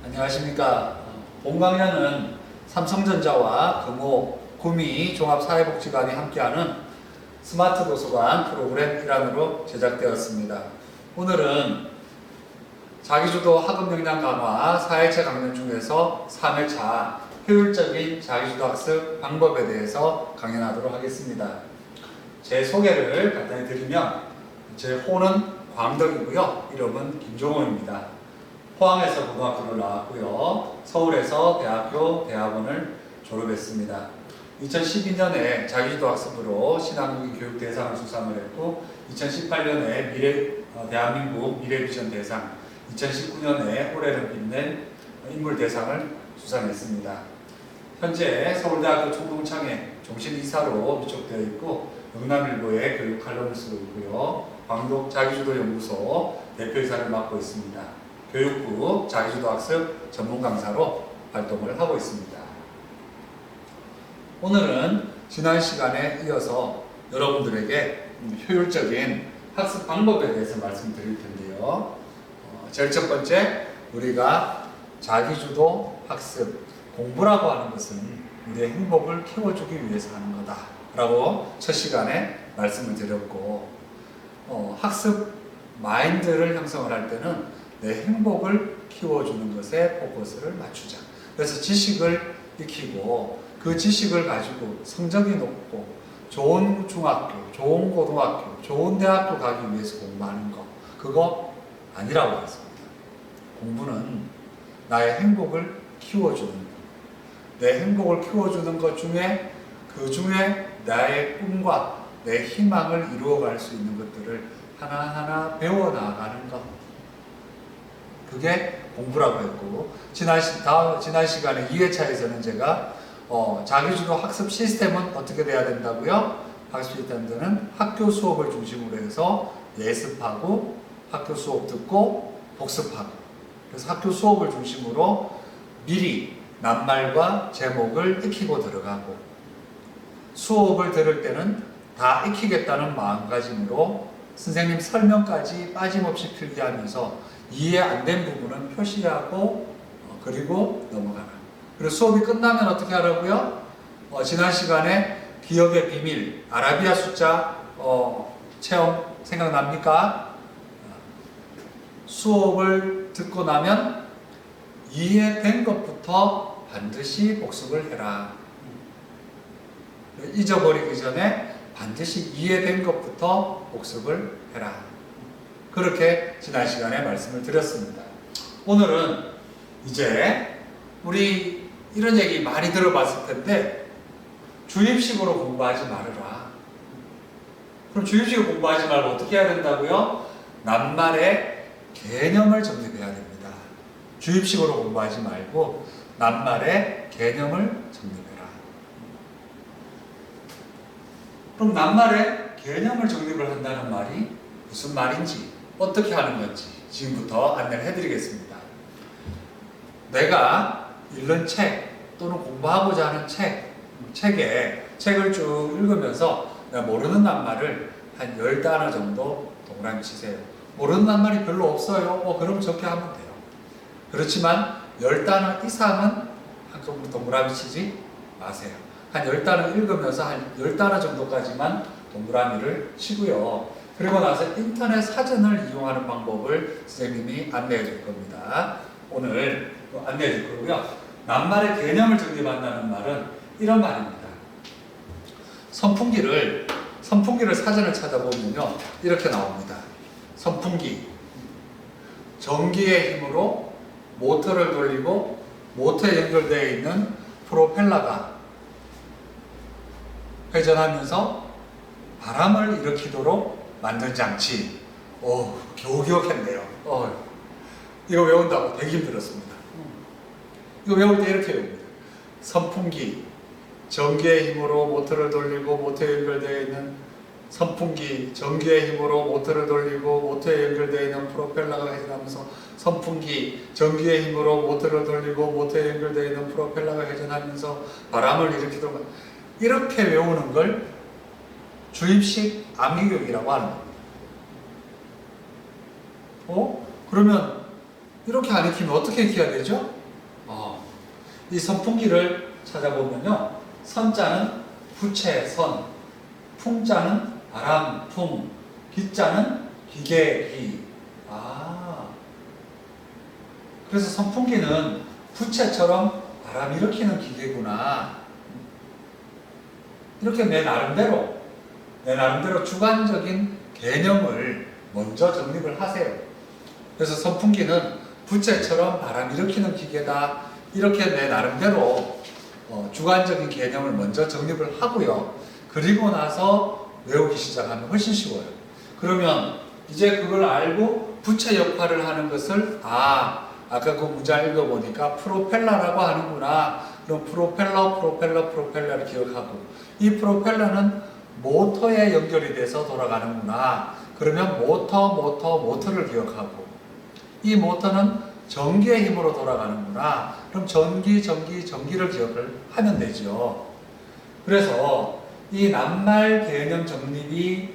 안녕하십니까. 본 강연은 삼성전자와 금호, 구미 종합사회복지관이 함께하는 스마트 도서관 프로그램 일환으로 제작되었습니다. 오늘은 자기주도 학업 역량 강화 4회차 강연 중에서 3회차 효율적인 자기주도 학습 방법에 대해서 강연하도록 하겠습니다. 제 소개를 간단히 드리면 제 호는 광덕이고요. 이름은 김종호입니다. 포항에서 고등학교를 나왔고요. 서울에서 대학원을 졸업했습니다. 2012년에 자기주도 학습으로 신한국인 교육대상을 수상을 했고 2018년에 대한민국 미래비전 대상, 2019년에 올해는 빛낸 인물대상을 수상했습니다. 현재 서울대학교 총동창회 종신이사로 위촉되어 있고 영남일보의 교육 칼럼을 쓰고 있고요. 광독 자기주도연구소 대표이사를 맡고 있습니다. 교육부 자기주도학습 전문 강사로 활동을 하고 있습니다. 오늘은 지난 시간에 이어서 여러분들에게 효율적인 학습 방법에 대해서 말씀드릴 텐데요. 제일 첫 번째, 우리가 자기주도 학습, 공부라고 하는 것은 우리의 행복을 키워주기 위해서 하는 거다라고 첫 시간에 말씀을 드렸고, 학습 마인드를 형성을 할 때는 내 행복을 키워주는 것에 포커스를 맞추자. 그래서 지식을 익히고 그 지식을 가지고 성적이 높고 좋은 중학교, 좋은 고등학교, 좋은 대학교 가기 위해서 공부하는 거, 그거 아니라고 했습니다. 공부는 나의 행복을 키워주는 것, 내 행복을 키워주는 것 중에 그 중에 나의 꿈과 내 희망을 이루어갈 수 있는 것들을 하나하나 배워나가는 것, 그게 공부라고 했고, 지난 시간에 2회차에서는 제가 자기주도 학습 시스템은 어떻게 돼야 된다고요? 학습 시스템들은 학교 수업을 중심으로 해서 예습하고 학교 수업 듣고 복습하고, 그래서 학교 수업을 중심으로 미리 낱말과 제목을 익히고 들어가고, 수업을 들을 때는 다 익히겠다는 마음가짐으로 선생님 설명까지 빠짐없이 필기하면서 이해 안 된 부분은 표시하고 그리고 넘어가라. 그리고 수업이 끝나면 어떻게 하라고요? 지난 시간에 기억의 비밀, 아라비아 숫자 체험 생각납니까? 수업을 듣고 나면 이해된 것부터 반드시 복습을 해라. 잊어버리기 전에 반드시 이해된 것부터 복습을 해라. 그렇게 지난 시간에 말씀을 드렸습니다. 오늘은 이제 우리 이런 얘기 많이 들어봤을 텐데, 주입식으로 공부하지 말아라. 그럼 주입식으로 공부하지 말고 어떻게 해야 된다고요? 낱말의 개념을 정립해야 됩니다. 주입식으로 공부하지 말고 낱말의 개념을 정립해라. 그럼 낱말의 개념을 정립을 한다는 말이 무슨 말인지, 어떻게 하는 건지 지금부터 안내를 해드리겠습니다. 내가 읽는 책 또는 공부하고자 하는 책을 쭉 읽으면서 내가 모르는 낱말을 한 10단어 정도 동그라미 치세요. 모르는 낱말이 별로 없어요. 그럼 적게 하면 돼요. 그렇지만 10단어 이상은 한꺼번에 동그라미 치지 마세요. 한 10단어 읽으면서 한 10단어 정도까지만 동그라미를 치고요. 그리고 나서 인터넷 사전을 이용하는 방법을 선생님이 안내해 줄 겁니다. 오늘 안내해 줄 거고요. 낱말의 개념을 정립한다는 말은 이런 말입니다. 선풍기를 사전을 찾아보면요, 이렇게 나옵니다. 선풍기, 전기의 힘으로 모터를 돌리고 모터에 연결되어 있는 프로펠러가 회전하면서 바람을 일으키도록 만든 장치. 겨우 기억했네요. 이거 외운다고 되게 힘들었습니다. 이거 외울 때 이렇게 외웁니다. 선풍기, 전기의 힘으로 모터를 돌리고 모터에 연결되어 있는 선풍기, 전기의 힘으로 모터를 돌리고 모터에 연결되어 있는 프로펠러가 회전하면서 선풍기, 전기의 힘으로 모터를 돌리고 모터에 연결되어 있는 프로펠러가 회전하면서 바람을 일으키도록, 이렇게 외우는 걸 주입식 암기교육이라고 하는 겁니다. 그러면 이렇게 안 익히면 어떻게 익혀야 되죠? 이 선풍기를 찾아보면요. 선자는 부채, 선, 풍자는 바람, 풍, 기자는 기계, 기. 그래서 선풍기는 부채처럼 바람 일으키는 기계구나. 이렇게 내 나름대로 주관적인 개념을 먼저 정립을 하세요. 그래서 선풍기는 부채처럼 바람 일으키는 기계다. 이렇게 내 나름대로 주관적인 개념을 먼저 정립을 하고요. 그리고 나서 외우기 시작하면 훨씬 쉬워요. 그러면 이제 그걸 알고 부채 역할을 하는 것을 아까 그 문장 읽어보니까 프로펠러라고 하는구나. 그럼 프로펠러를 기억하고 이 프로펠러는 모터에 연결이 돼서 돌아가는구나. 그러면 모터를 기억하고 이 모터는 전기의 힘으로 돌아가는구나. 그럼 전기를 기억을 하면 되죠. 그래서 이 낱말 개념 정립이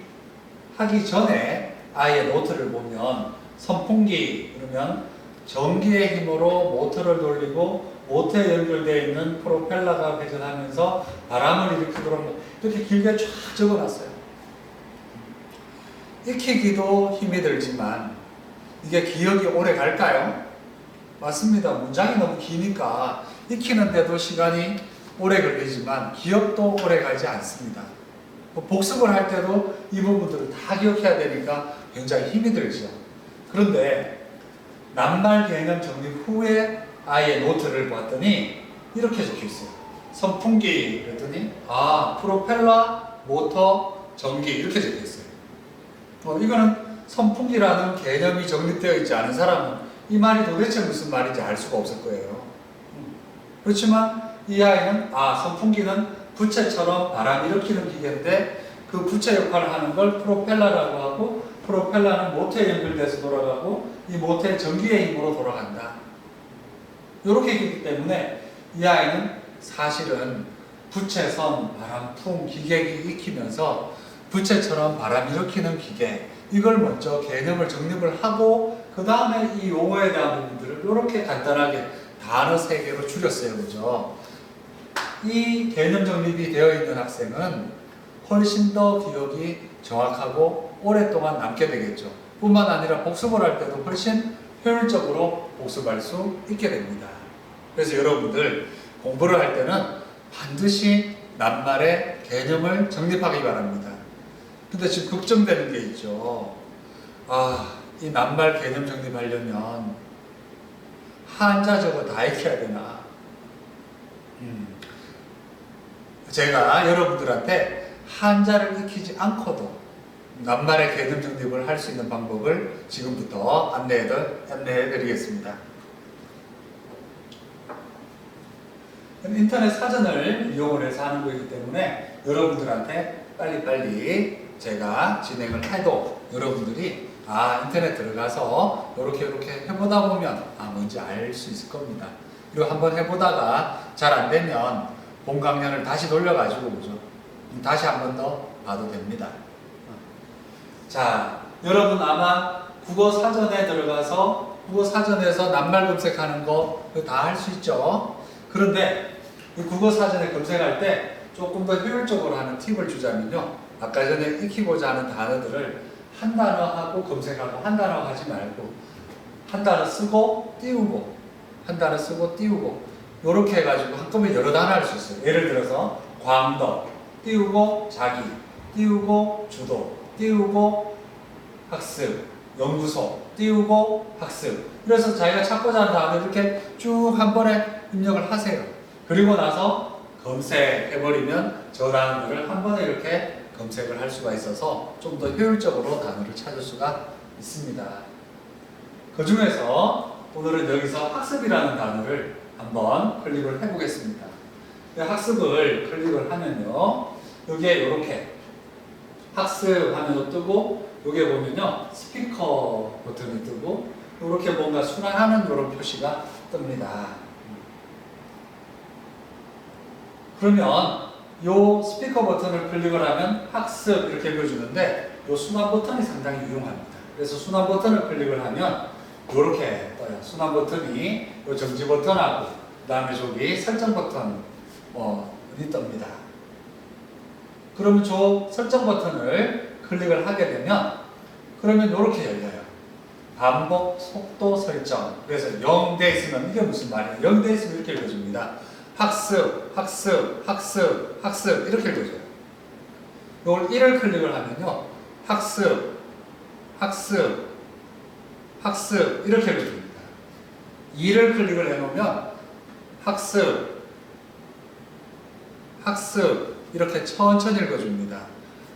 하기 전에 아예 노트를 보면 선풍기 그러면 전기의 힘으로 모터를 돌리고 모터에 연결되어 있는 프로펠러가 회전하면서 바람을 일으키도록 이렇게 길게 쫙 적어놨어요. 익히기도 힘이 들지만 이게 기억이 오래 갈까요? 맞습니다. 문장이 너무 기니까 익히는데도 시간이 오래 걸리지만 기억도 오래 가지 않습니다. 복습을 할 때도 이 부분들을 다 기억해야 되니까 굉장히 힘이 들죠. 그런데 낱말 개념 정립 후에 아예 노트를 봤더니 이렇게 적혀 있어요. 선풍기 그랬더니 프로펠러, 모터, 전기 이렇게 적혀 있어요. 이거는 선풍기라는 개념이 정립되어 있지 않은 사람은 이 말이 도대체 무슨 말인지 알 수가 없을 거예요. 그렇지만 이 아이는 선풍기는 부채처럼 바람 일으키는 기계인데 그 부채 역할을 하는 걸 프로펠러라고 하고 프로펠러는 모터에 연결돼서 돌아가고 이 모터의 전기의 힘으로 돌아간다. 이렇게 했기 때문에 이 아이는 사실은 부채, 선, 바람, 풍, 기계기 익히면서 부채처럼 바람 일으키는 기계 이걸 먼저 개념을 정립을 하고 그 다음에 이 용어에 대한 부분들을 이렇게 간단하게 단어 3개로 줄였어요. 그죠? 이 개념 정립이 되어 있는 학생은 훨씬 더 기억이 정확하고 오랫동안 남게 되겠죠. 뿐만 아니라 복습을 할 때도 훨씬 효율적으로 복습할 수 있게 됩니다. 그래서 여러분들 공부를 할 때는 반드시 낱말의 개념을 정립하기 바랍니다. 근데 지금 걱정되는 게 있죠. 이 낱말 개념 정립하려면 한자 저거 다 익혀야 되나? 제가 여러분들한테 한자를 익히지 않고도 낱말의 개념 정립을 할 수 있는 방법을 지금부터 안내해 드리겠습니다. 인터넷 사전을 이용을 해서 하는 거기 때문에 여러분들한테 빨리빨리 제가 진행을 해도 여러분들이 인터넷 들어가서 이렇게 해보다 보면 뭔지 알 수 있을 겁니다. 그리고 한번 해보다가 잘 안 되면 본 강연을 다시 돌려가지고 보죠. 다시 한 번 더 봐도 됩니다. 자, 여러분 아마 국어 사전에 들어가서 국어 사전에서 낱말 검색하는 거 다 할 수 있죠. 그런데 이 국어 사전에 검색할 때 조금 더 효율적으로 하는 팁을 주자면요. 아까 전에 익히고자 하는 단어들을 한 단어 하고 검색하고 한 단어 하지 말고 한 단어 쓰고 띄우고 한 단어 쓰고 띄우고 이렇게 해가지고 한꺼번에 여러 단어 할 수 있어요. 예를 들어서 광덕 띄우고 자기 띄우고 주도 띄우고 학습 연구소 띄우고 학습 그래서 자기가 찾고자 하는 단어 이렇게 쭉 한 번에 입력을 하세요. 그리고 나서 검색해버리면 저 단어를 한 번에 이렇게 검색을 할 수가 있어서 좀 더 효율적으로 단어를 찾을 수가 있습니다. 그 중에서 오늘은 여기서 학습이라는 단어를 한번 클릭을 해보겠습니다. 학습을 클릭을 하면요. 여기에 이렇게 학습 화면도 뜨고 여기에 보면요. 스피커 버튼이 뜨고 이렇게 뭔가 순환하는 이런 표시가 뜹니다. 그러면 이 스피커 버튼을 클릭을 하면 학습 이렇게 보여주는데 이 순환 버튼이 상당히 유용합니다. 그래서 순환 버튼을 클릭을 하면 이렇게 떠요. 순환 버튼이 이 정지 버튼하고 그 다음에 저기 설정 버튼이 뜹니다. 그러면 저 설정 버튼을 클릭을 하게 되면 그러면 이렇게 열려요. 반복 속도 설정. 그래서 0 돼 있으면 이게 무슨 말이에요? 0 돼 있으면 이렇게 읽어줍니다. 학습, 학습, 학습, 학습 이렇게 읽어줘요. 이걸 1을 클릭을 하면요. 학습, 학습, 학습 이렇게 읽어줍니다. 2를 클릭을 해놓으면 학습, 학습 이렇게 천천히 읽어줍니다.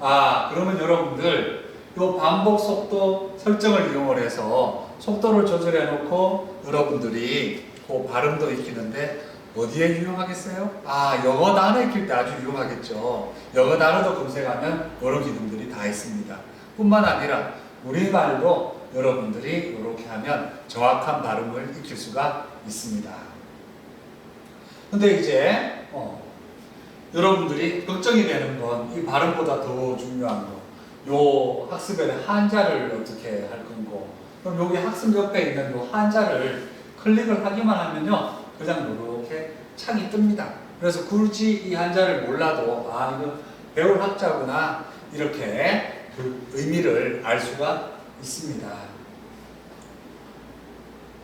아, 그러면 여러분들 이 반복 속도 설정을 이용을 해서 속도를 조절해 놓고 여러분들이 그 발음도 익히는데 어디에 유용하겠어요? 아, 영어 단어 익힐 때 아주 유용하겠죠. 영어 단어도 검색하면 이런 기능들이 다 있습니다. 뿐만 아니라 우리말도 여러분들이 이렇게 하면 정확한 발음을 익힐 수가 있습니다. 근데 이제 여러분들이 걱정이 되는 건 이 발음보다 더 중요한 거. 요 학습의 한자를 어떻게 할 건고. 그럼 여기 학습 옆에 있는 요 한자를 클릭을 하기만 하면요. 그냥 이렇게 창이 뜹니다. 그래서 굳이 이 한자를 몰라도 아, 이거 배울 학자구나. 이렇게 그 의미를 알 수가 있습니다.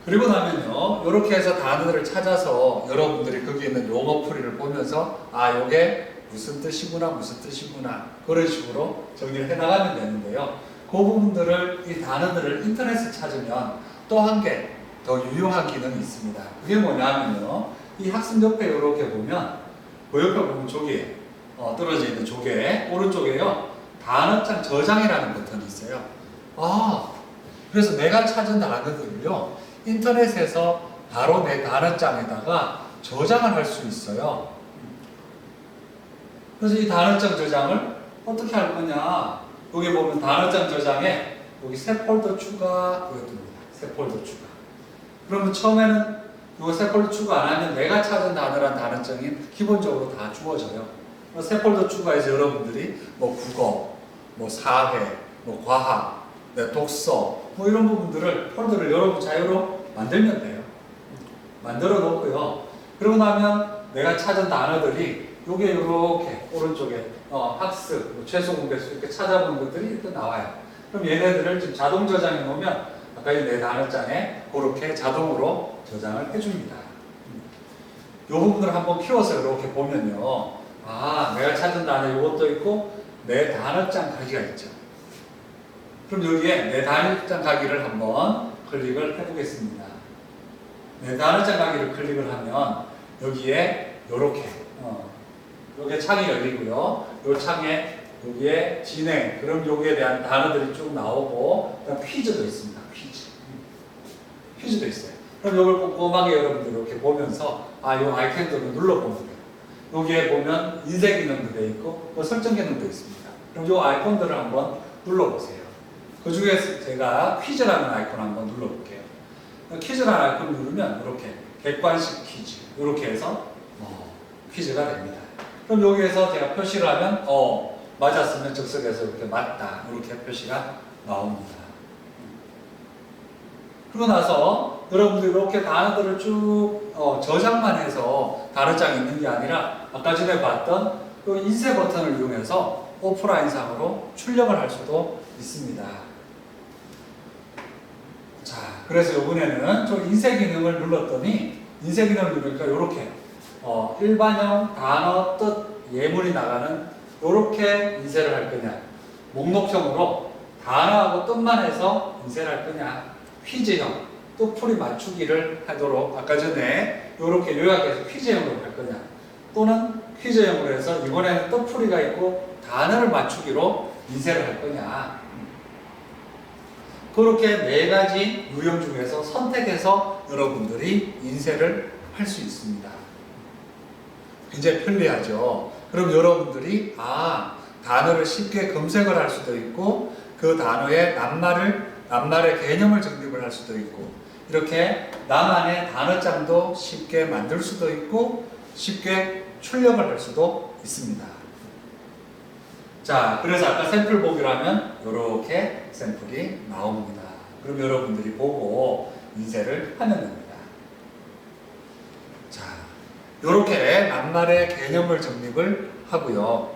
그리고 나면요, 이렇게 해서 단어들을 찾아서 여러분들이 거기 있는 용어풀이를 보면서 아, 요게 무슨 뜻이구나, 무슨 뜻이구나 그런 식으로 정리를 해나가면 되는데요. 그 부분들을, 이 단어들을 인터넷에 찾으면 또 한 개 더 유용한 기능이 있습니다. 그게 뭐냐면요, 이 학습 옆에 이렇게 보면 그 옆에 보면 조개 떨어져 있는 조개 오른쪽에요, 단어장 저장이라는 버튼이 있어요. 아, 그래서 내가 찾은 단어들을요 인터넷에서 바로 내 단어장에다가 저장을 할 수 있어요. 그래서 이 단어장 저장을 어떻게 할 거냐, 여기 보면 단어장 저장에 여기 새 폴더 추가 이것입니다. 새 폴더 추가. 그러면 처음에는 이거 새 폴더 추가 안 하면 내가 찾은 단어란 단어장이 기본적으로 다 주어져요. 새 폴더 추가해서 여러분들이 뭐 국어, 뭐 사회, 뭐 과학, 독서 뭐 이런 부분들을 폴더를 여러분 자유로 만들면 돼요. 만들어 놓고요. 그러고 나면 내가 찾은 단어들이 요게 이렇게 오른쪽에 학습, 최소 공개수 이렇게 찾아보는 것들이 이렇게 나와요. 그럼 얘네들을 지금 자동 저장해 놓으면 아까 내 단어장에 그렇게 자동으로 저장을 해줍니다. 이 부분을 한번 키워서 이렇게 보면요. 아, 내가 찾은 단어 이것도 있고 내 단어장 가기가 있죠. 그럼 여기에 내 단어장 가기를 한번 클릭을 해보겠습니다. 내 단어장 가기를 클릭을 하면 여기에 이렇게 요게 창이 열리고요. 요 창에 여기에 진행, 그럼 여기에 대한 단어들이 쭉 나오고 그다음 퀴즈도 있습니다. 퀴즈도 있어요. 그럼 이걸 꼼꼼하게 여러분들 이렇게 보면서 요 아이템들을 눌러보면 돼요. 여기에 보면 인쇄 기능도 되어 있고 설정 기능도 있습니다. 그럼 요 아이콘들을 한번 눌러보세요. 그 중에서 제가 퀴즈라는 아이콘 한번 눌러볼게요. 퀴즈라는 아이콘을 누르면 이렇게 객관식 퀴즈 이렇게 해서 퀴즈가 됩니다. 그럼 여기에서 제가 표시를 하면 맞았으면 즉석에서 이렇게 맞다 이렇게 표시가 나옵니다. 그러고 나서 여러분들 이렇게 단어들을 쭉 저장만 해서 단어장이 있는 게 아니라 아까 전에 봤던 그 인쇄 버튼을 이용해서 오프라인상으로 출력을 할 수도 있습니다. 자, 그래서 이번에는 저 인쇄 기능을 눌렀더니 인쇄 기능을 누르니까 이렇게 일반형 단어 뜻 예문이 나가는 이렇게 인쇄를 할 거냐, 목록형으로 단어하고 뜻만 해서 인쇄를 할 거냐, 퀴즈형 뜻풀이 맞추기를 하도록 아까 전에 이렇게 요약해서 퀴즈형으로 할 거냐, 또는 퀴즈형으로 해서 이번에는 뜻풀이가 있고 단어를 맞추기로 인쇄를 할 거냐, 그렇게 네 가지 유형 중에서 선택해서 여러분들이 인쇄를 할 수 있습니다. 굉장히 편리하죠. 그럼 여러분들이 단어를 쉽게 검색을 할 수도 있고 그 단어의 낱말의 개념을 정립을 할 수도 있고 이렇게 나만의 단어장도 쉽게 만들 수도 있고 쉽게 출력을 할 수도 있습니다. 자, 그래서 아까 샘플 보기로 하면 이렇게 샘플이 나옵니다. 그럼 여러분들이 보고 인쇄를 하면 됩니다. 자, 이렇게 낱말의 개념을 정립을 하고요.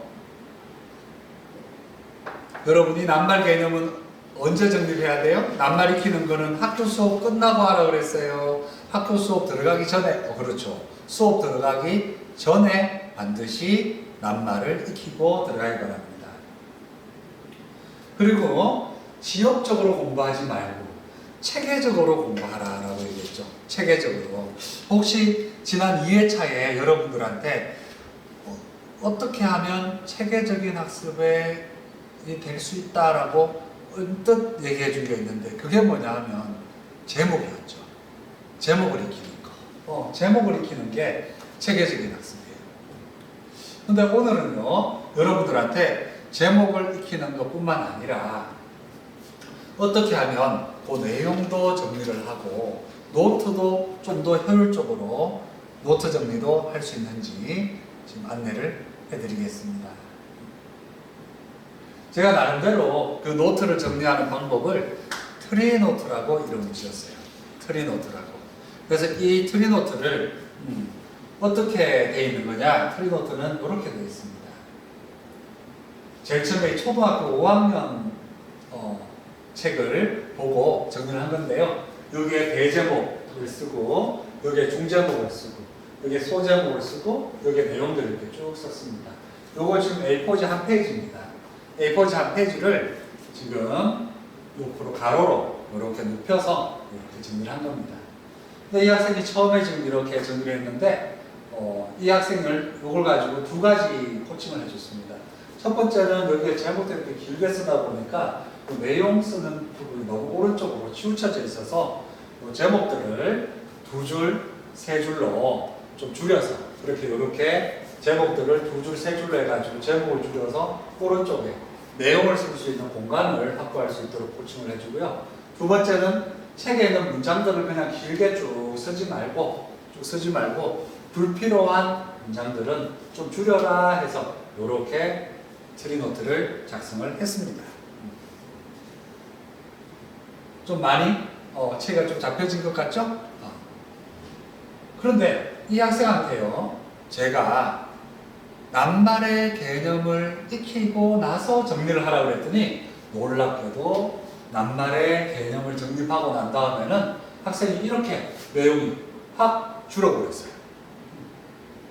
여러분이 낱말 개념은 언제 정립해야 돼요? 낱말 익히는 거는 학교 수업 끝나고 하라 그랬어요. 학교 수업 들어가기 전에, 그렇죠. 수업 들어가기 전에 반드시 낱말을 익히고 들어가기 바랍니다. 그리고 지역적으로 공부하지 말고 체계적으로 공부하라라고 얘기했죠. 체계적으로. 혹시 지난 2회차에 여러분들한테 어떻게 하면 체계적인 학습이 될 수 있다라고 언뜻 얘기해 준 게 있는데 그게 뭐냐 하면 제목이었죠. 제목을 익히는 거. 제목을 익히는 게 체계적인 학습이에요. 근데 오늘은요, 여러분들한테 제목을 익히는 것뿐만 아니라 어떻게 하면 그 내용도 정리를 하고 노트도 좀 더 효율적으로 노트 정리도 할 수 있는지 지금 안내를 해드리겠습니다. 제가 나름대로 그 노트를 정리하는 방법을 트리노트라고 이름을 지었어요. 트리노트라고. 그래서 이 트리노트를 어떻게 되어 있는 거냐? 트리노트는 이렇게 되어 있습니다. 제일 처음에 초등학교 5학년 책을 보고 정리를 한 건데요. 여기에 대제목을 쓰고 여기에 중제목을 쓰고 여기에 소제목을 쓰고 여기에 내용들을 이렇게 쭉 썼습니다. 요거 지금 A4지 한 페이지입니다. A4지 한 페이지를 지금 옆으로 가로로 이렇게 눕혀서 이렇게 정리를 한 겁니다. 근데 이 학생이 처음에 지금 이렇게 정리를 했는데 이 학생을 이걸 가지고 두 가지 코칭을 해줬습니다. 첫 번째는 여기에 제목들을 이렇게 길게 쓰다 보니까 그 내용 쓰는 부분이 너무 오른쪽으로 치우쳐져 있어서 그 제목들을 두 줄, 세 줄로 좀 줄여서 이렇게 제목들을 두 줄, 세 줄로 해가지고 제목을 줄여서 오른쪽에 내용을 쓸 수 있는 공간을 확보할 수 있도록 코칭을 해주고요. 두 번째는 책에 있는 문장들을 그냥 길게 쭉 쓰지 말고 불필요한 문장들은 좀 줄여라 해서 이렇게 트리노트를 작성을 했습니다. 좀 많이 체가 좀 잡혀진 것 같죠? 그런데 이 학생한테요, 제가 낱말의 개념을 익히고 나서 정리를 하라고 그랬더니 놀랍게도 낱말의 개념을 정립하고 난 다음에는 학생이 이렇게 내용이 확 줄어버렸어요.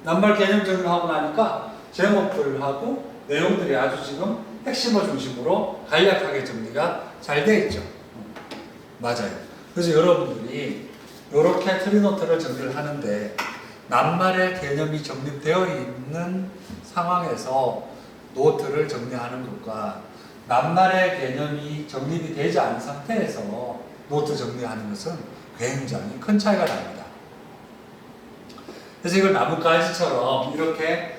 낱말 개념 정리하고 나니까 제목들하고 내용들이 아주 지금 핵심을 중심으로 간략하게 정리가 잘 되어 있죠. 맞아요. 그래서 여러분들이 이렇게 트리노트를 정리를 하는데 낱말의 개념이 정립되어 있는 상황에서 노트를 정리하는 것과 낱말의 개념이 정립이 되지 않은 상태에서 노트 정리하는 것은 굉장히 큰 차이가 납니다. 그래서 이걸 나뭇가지처럼 이렇게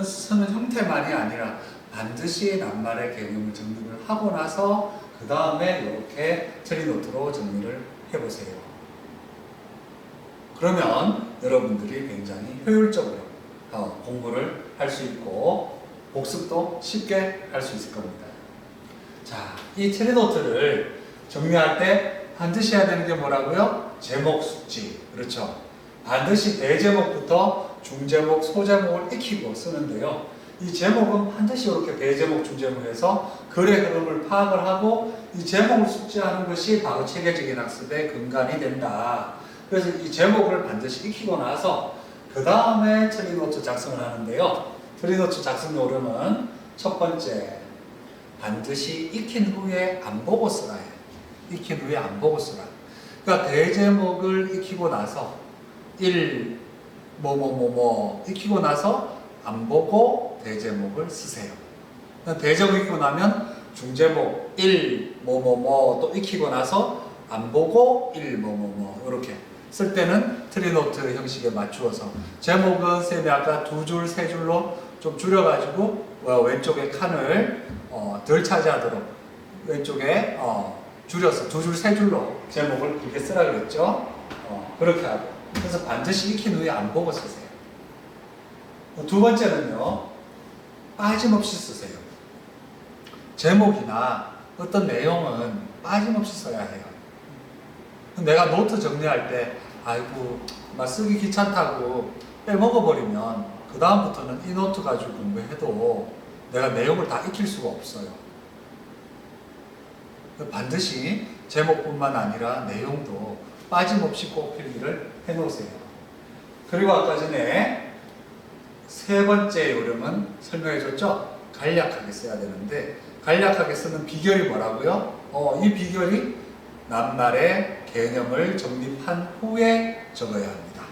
쓰는 형태만이 아니라 반드시 낱말의 개념을 정립을 하고 나서 그 다음에 이렇게 트리노트로 정리를 해보세요. 그러면 여러분들이 굉장히 효율적으로 공부를 할 수 있고 복습도 쉽게 할 수 있을 겁니다. 자, 이 트리노트를 정리할 때 반드시 해야 되는 게 뭐라고요? 제목 숙지. 그렇죠. 반드시 대제목부터 중제목, 소제목을 익히고 쓰는데요. 이 제목은 반드시 이렇게 대제목, 중제목에서 글의 흐름을 파악을 하고 이 제목을 숙지하는 것이 바로 체계적인 학습의 근간이 된다. 그래서 이 제목을 반드시 익히고 나서 그 다음에 트리노트 작성을 하는데요. 트리노트 작성 요령은 첫 번째, 반드시 익힌 후에 안 보고 쓰라 해요. 익힌 후에 안 보고 쓰라. 그러니까 대제목을 익히고 나서 익히고 나서 안 보고 대제목을 쓰세요. 대제목 익히고 나면 중제목 또 익히고 나서 안 보고 이렇게 쓸 때는 트리노트 형식에 맞추어서 제목은 쌤이 아까 두 줄, 세 줄로 좀 줄여가지고 왼쪽에 칸을 덜 차지하도록 왼쪽에 줄여서 두 줄, 세 줄로 제목을 길게 쓰라 그랬죠. 그렇게 하고 그래서 반드시 익힌 후에 안 보고 쓰세요. 두 번째는요, 빠짐없이 쓰세요. 제목이나 어떤 내용은 빠짐없이 써야 해요. 내가 노트 정리할 때 아이고 막 쓰기 귀찮다고 빼먹어버리면 그 다음부터는 이 노트 가지고 공부해도 내가 내용을 다 익힐 수가 없어요. 반드시 제목뿐만 아니라 내용도 빠짐없이 꼭 필기를 해놓으세요. 그리고 아까 전에 세 번째 요령은 설명해줬죠? 간략하게 써야 되는데 간략하게 쓰는 비결이 뭐라고요? 이 비결이 낱말의 개념을 정립한 후에 적어야 합니다.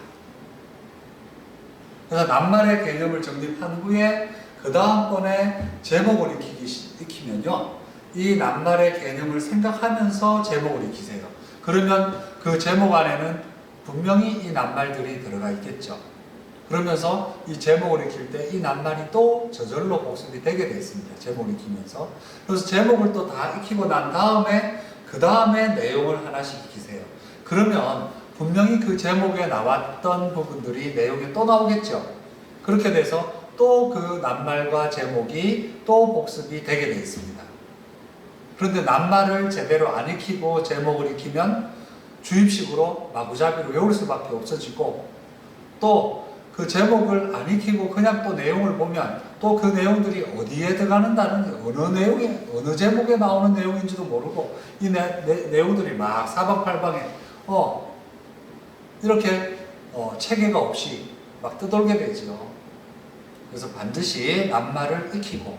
그래서 낱말의 개념을 정립한 후에 그 다음번에 제목을 익히면요, 이 낱말의 개념을 생각하면서 제목을 익히세요. 그러면 그 제목 안에는 분명히 이 낱말들이 들어가 있겠죠. 그러면서 이 제목을 익힐 때 이 낱말이 또 저절로 복습이 되게 되어 있습니다. 제목을 익히면서. 그래서 제목을 또 다 익히고 난 다음에 그 다음에 내용을 하나씩 익히세요. 그러면 분명히 그 제목에 나왔던 부분들이 내용에 또 나오겠죠. 그렇게 돼서 또 그 낱말과 제목이 또 복습이 되게 되어 있습니다. 그런데 낱말을 제대로 안 익히고 제목을 익히면 주입식으로 마구잡이로 외울 수밖에 없어지고, 또 그 제목을 안 익히고 그냥 또 내용을 보면 또 그 내용들이 어디에 들어가는다는, 어느 내용에, 어느 제목에 나오는 내용인지도 모르고 이 내용들이 막 사방팔방에 이렇게 체계가 없이 막 떠돌게 되죠. 그래서 반드시 낱말을 익히고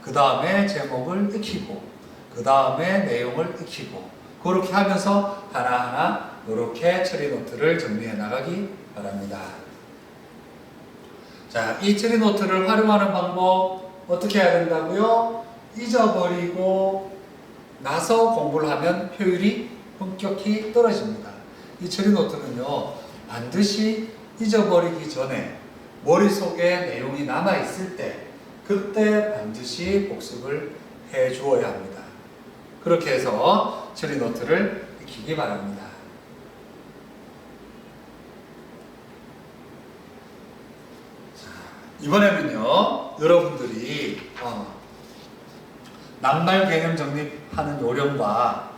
그 다음에 제목을 익히고 그 다음에 내용을 익히고 그렇게 하면서 하나하나 이렇게 처리 노트를 정리해 나가기 바랍니다. 자, 이 처리 노트를 활용하는 방법 어떻게 해야 된다고요? 잊어버리고 나서 공부를 하면 효율이 본격히 떨어집니다. 이 처리 노트는요, 반드시 잊어버리기 전에 머릿속에 내용이 남아있을 때 그때 반드시 복습을 해 주어야 합니다. 그렇게 해서 처리 노트를 익히기 바랍니다. 자, 이번에는요, 여러분들이 낱말 개념 정립하는 요령과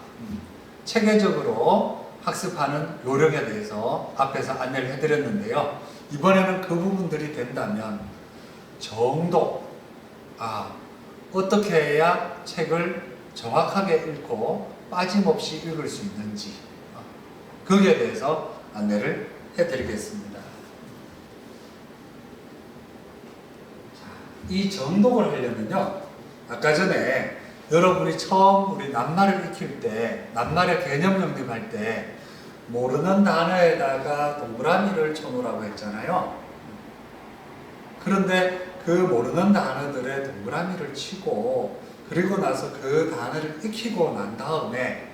체계적으로 학습하는 요령에 대해서 앞에서 안내를 해드렸는데요. 이번에는 그 부분들이 된다면 정독, 어떻게 해야 책을 정확하게 읽고 빠짐없이 읽을 수 있는지 거기에 대해서 안내를 해드리겠습니다. 이 정독을 하려면요, 아까 전에 여러분이 처음 우리 낱말을 익힐 때, 낱말의 개념 정립할 때 모르는 단어에다가 동그라미를 쳐놓으라고 했잖아요. 그런데 그 모르는 단어들의 동그라미를 치고 그리고 나서 그 단어를 익히고 난 다음에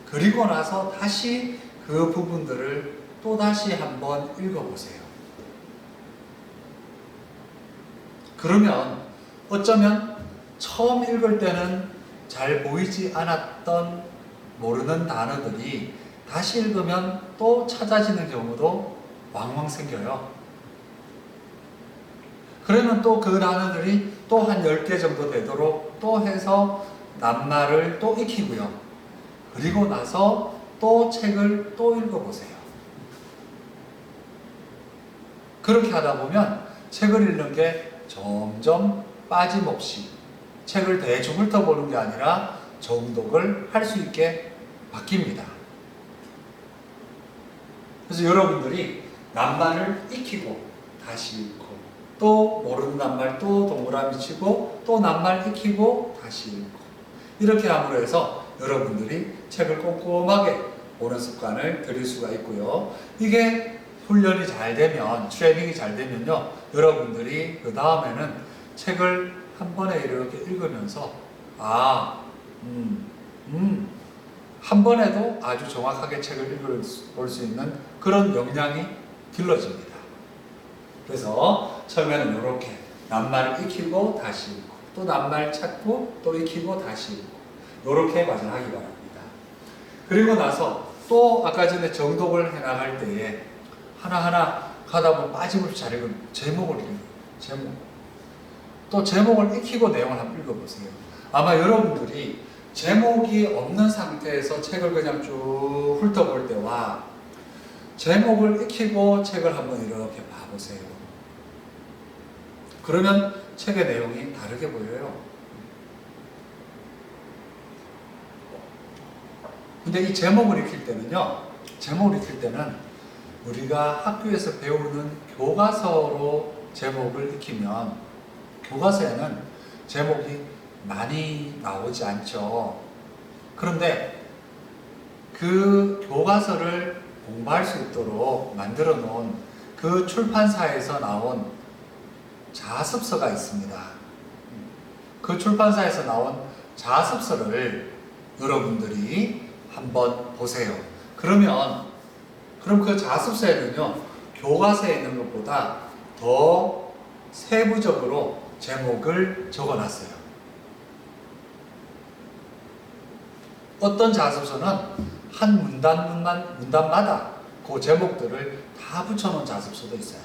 그리고 나서 다시 그 부분들을 또 다시 한번 읽어보세요. 그러면 어쩌면 처음 읽을 때는 잘 보이지 않았던 모르는 단어들이 다시 읽으면 또 찾아지는 경우도 왕왕 생겨요. 그러면 또 그 단어들이 또 한 10개 정도 되도록 또 해서 낱말을 또 익히고요. 그리고 나서 또 책을 또 읽어보세요. 그렇게 하다 보면 책을 읽는 게 점점 빠짐없이 책을 대충 훑어보는 게 아니라 정독을 할 수 있게 바뀝니다. 그래서 여러분들이 낱말을 익히고 다시 읽고 또 모르는 낱말 또 동그라미 치고 또 낱말 익히고 다시 읽고 이렇게 함으로 해서 여러분들이 책을 꼼꼼하게 보는 습관을 들일 수가 있고요. 이게 훈련이 잘 되면, 트레이닝이 잘 되면요, 여러분들이 그 다음에는 책을 한 번에 이렇게 읽으면서 한 번에도 아주 정확하게 책을 읽어볼 수 있는 그런 역량이 길러집니다. 그래서 처음에는 이렇게 낱말을 익히고 다시 읽고 또 낱말 찾고 또 익히고 다시 읽고 이렇게 과정하기 바랍니다. 그리고 나서 또 아까 전에 정독을 해나갈 때에 하나하나 가다 보면 빠짐없이 잘 읽으면 제목을 읽어요. 또 제목을 익히고 내용을 한번 읽어보세요. 아마 여러분들이 제목이 없는 상태에서 책을 그냥 쭉 훑어볼 때와 제목을 익히고 책을 한번 이렇게 봐보세요. 그러면 책의 내용이 다르게 보여요. 근데 이 제목을 익힐 때는요, 제목을 익힐 때는 우리가 학교에서 배우는 교과서로 제목을 익히면 교과서에는 제목이 많이 나오지 않죠. 그런데 그 교과서를 공부할 수 있도록 만들어 놓은 그 출판사에서 나온 자습서가 있습니다. 그 출판사에서 나온 자습서를 여러분들이 한번 보세요. 그럼 그 자습서에는요, 교과서에 있는 것보다 더 세부적으로 제목을 적어놨어요. 어떤 자습서는 한 문단마다 그 제목들을 다 붙여놓은 자습서도 있어요.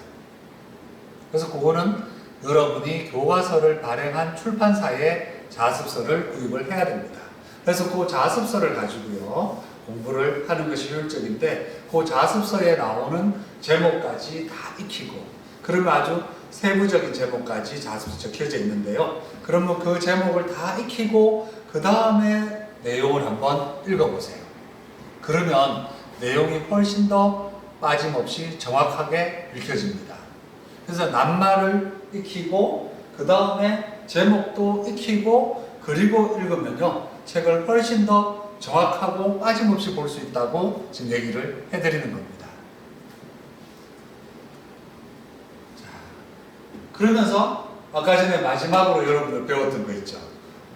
그래서 그거는 여러분이 교과서를 발행한 출판사의 자습서를 구입을 해야 됩니다. 그래서 그 자습서를 가지고요, 공부를 하는 것이 효율적인데, 그 자습서에 나오는 제목까지 다 익히고, 그러면 아주 세부적인 제목까지 자습서 적혀져 있는데요. 그러면 그 제목을 다 익히고 그 다음에 내용을 한번 읽어보세요. 그러면 내용이 훨씬 더 빠짐없이 정확하게 읽혀집니다. 그래서 낱말을 익히고 그 다음에 제목도 익히고 그리고 읽으면요, 책을 훨씬 더 정확하고 빠짐없이 볼 수 있다고 지금 얘기를 해드리는 겁니다. 자, 그러면서 아까 전에 마지막으로 여러분들 배웠던 거 있죠.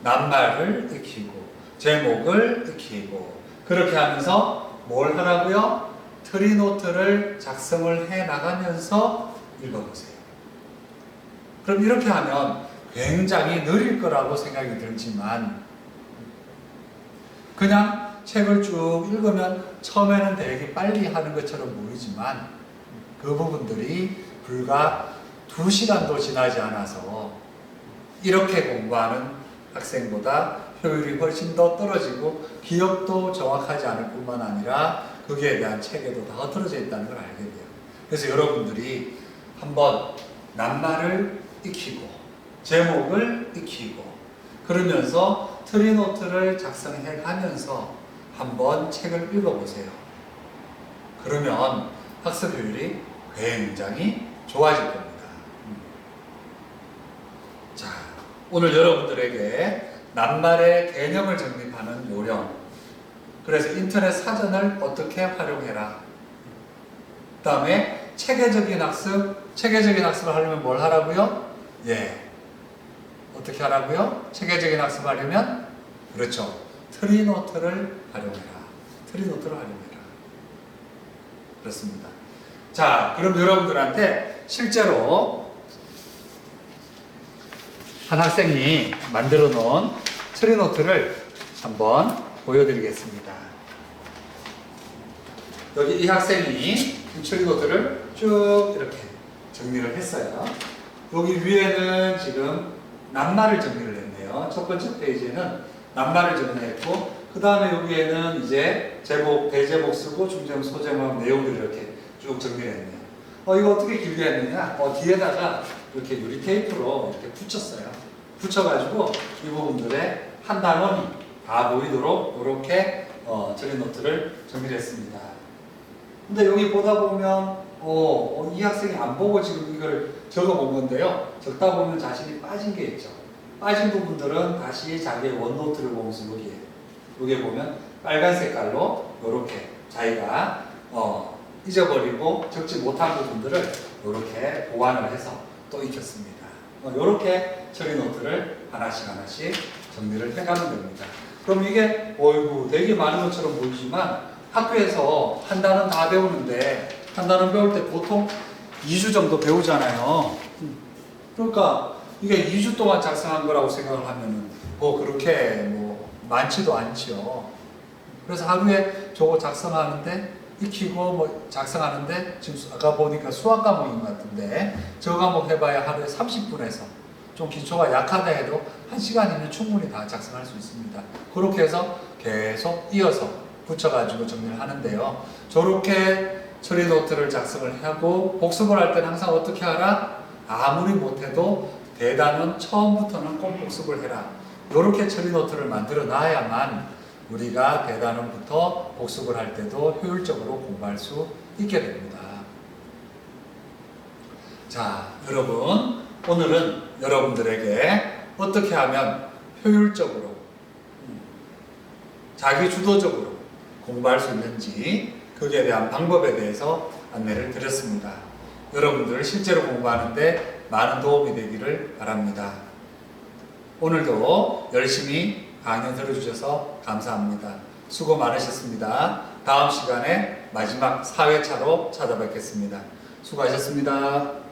낱말을 익히고 제목을 익히고, 그렇게 하면서 뭘 하라고요? 트리노트를 작성을 해 나가면서 읽어보세요. 그럼 이렇게 하면 굉장히 느릴 거라고 생각이 들지만, 그냥 책을 쭉 읽으면 처음에는 되게 빨리 하는 것처럼 보이지만 그 부분들이 불과 2시간도 지나지 않아서 이렇게 공부하는 학생보다 효율이 훨씬 더 떨어지고 기억도 정확하지 않을 뿐만 아니라 거기에 대한 체계도 다 흐트러져 있다는 걸 알게 돼요. 그래서 여러분들이 한번 낱말을 익히고 제목을 익히고 그러면서 트리노트를 작성해 가면서 한번 책을 읽어보세요. 그러면 학습 효율이 굉장히 좋아질 겁니다. 자, 오늘 여러분들에게 낱말의 개념을 정립하는 요령, 그래서 인터넷 사전을 어떻게 활용해라, 그 다음에 체계적인 학습을 하려면 뭘 하라고요? 어떻게 하라고요? 체계적인 학습을 하려면, 그렇죠, 트리노트를 활용해라. 그렇습니다. 자, 그럼 여러분들한테 실제로 한 학생이 만들어 놓은 트리노트를 한번 보여드리겠습니다. 여기 이 학생이 트리노트를 쭉 이렇게 정리를 했어요. 여기 위에는 지금 낱말을 정리를 했네요. 첫 번째 페이지에는 낱말을 정리했고, 그 다음에 여기에는 이제 제목, 대제목 쓰고 중제목, 소제목 내용들을 이렇게 쭉 정리를 했네요. 이거 어떻게 길게 했느냐? 뒤에다가 이렇게 유리 테이프로 이렇게 붙였어요. 붙여가지고 이 부분들에 한 단원이 다 보이도록 이렇게 트리노트를 정리를 했습니다. 근데 여기 보다 보면 이 학생이 안 보고 지금 이걸 적어본 건데요. 적다 보면 자신이 빠진 게 있죠. 빠진 부분들은 다시 자기의 원노트를 보면서 여기에 보면 빨간 색깔로 이렇게 자기가 잊어버리고 적지 못한 부분들을 이렇게 보완을 해서 또 익혔습니다. 이렇게 트리노트를 하나씩 정리를 해가면 됩니다. 그럼 이게 되게 많은 것처럼 보이지만 학교에서 한 단원 다 배우는데, 한 단원 배울 때 보통 2주 정도 배우잖아요. 그러니까 이게 2주 동안 작성한 거라고 생각을 하면은 그렇게 많지도 않죠. 그래서 하루에 저거 작성하는데, 익히고 작성하는데, 지금 아까 보니까 수학 과목인 것 같은데 저 과목 해봐야 하루에 30분에서, 좀 기초가 약하다 해도 1시간이면 충분히 다 작성할 수 있습니다. 그렇게 해서 계속 이어서 붙여가지고 정리를 하는데요. 저렇게 처리 노트를 작성을 하고 복습을 할 때는 항상 어떻게 하라? 아무리 못해도 대단원 처음부터는 꼭 복습을 해라. 이렇게 처리 노트를 만들어 놔야만 우리가 대단원부터 복습을 할 때도 효율적으로 공부할 수 있게 됩니다. 자, 여러분, 오늘은 여러분들에게 어떻게 하면 효율적으로 자기 주도적으로 공부할 수 있는지 거기에 대한 방법에 대해서 안내를 드렸습니다. 여러분들 실제로 공부하는데 많은 도움이 되기를 바랍니다. 오늘도 열심히 강연 들어주셔서 감사합니다. 수고 많으셨습니다. 다음 시간에 마지막 4회차로 찾아뵙겠습니다. 수고하셨습니다.